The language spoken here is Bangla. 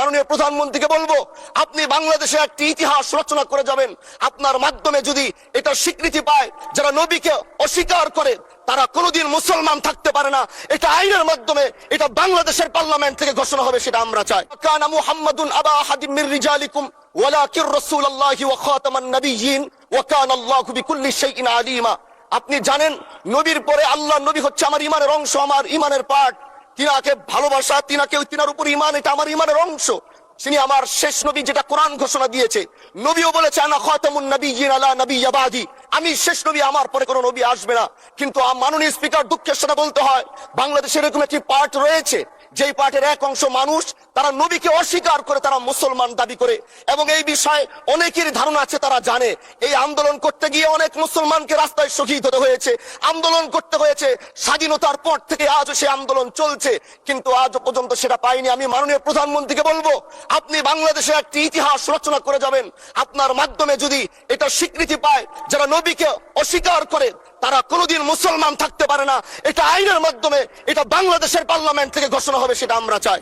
মাননীয় প্রধানমন্ত্রীকে বলবো, আপনি বাংলাদেশে একটি ইতিহাস রচনা করে যাবেন। আপনার মাধ্যমে যদি এটা স্বীকৃতি পায়, যারা নবীকে অস্বীকার করে তারা কোনোদিন মুসলমান থাকতে পারে না, এটা আইনের মাধ্যমে এটা বাংলাদেশের পার্লামেন্ট থেকে ঘোষণা হবে, সেটা আমরা চাই। কানা মুহাম্মাদুন আবা আহাদিম মির রিজালিকুম ওয়ালাকির রাসূলুল্লাহি ওয়া খাতামান নাবিয়্যিন ওয়া কানা আল্লাহু বিকুল্লি শাইইন আলিমা। আপনি জানেন, নবীর পরে আল্লাহ নবী হচ্ছে আমার ইমানের অংশ, আমার ইমানের পার্ট। তিনাকে ভালোবাসা, তিনার উপর ইমান, এটা আমার ইমানের অংশ। তিনি আমার শেষ নবী, যেটা কোরআন ঘোষণা দিয়েছে। নবীও বলেছে আনা খাতামুন নাবিয়্যিন আলা নাবিয়্যা বাদি, আমি শেষ নবী, আমার পরে কোনো নবী আসবে না। কিন্তু মাননীয় স্পিকার, দুঃখের সাথে বলতে হয়, বাংলাদেশের এরকম একটি পার্ট রয়েছে, যেই পার্টের এক অংশ মানুষ তারা নবীকে অস্বীকার করে, তারা মুসলমান দাবি করে। এবং এই বিষয়ে অনেকের ধারণা আছে, তারা জানে এই আন্দোলন করতে গিয়ে অনেক মুসলমানকে রাস্তায় শহীদ হতে হয়েছে, আন্দোলন করতে হয়েছে। স্বাধীনতার পর থেকে আজও সে আন্দোলন চলছে, কিন্তু আজ পর্যন্ত সেটা পাইনি। আমি মাননীয় প্রধানমন্ত্রীকে বলবো, আপনি বাংলাদেশে একটি ইতিহাস রচনা করে যাবেন। আপনার মাধ্যমে যদি এটা স্বীকৃতি পায়, যারা নবীকে অস্বীকার করে তারা কোনোদিন মুসলমান থাকতে পারে না, এটা আইনের মাধ্যমে এটা বাংলাদেশের পার্লামেন্ট থেকে ঘোষণা হবে, সেটা আমরা চাই।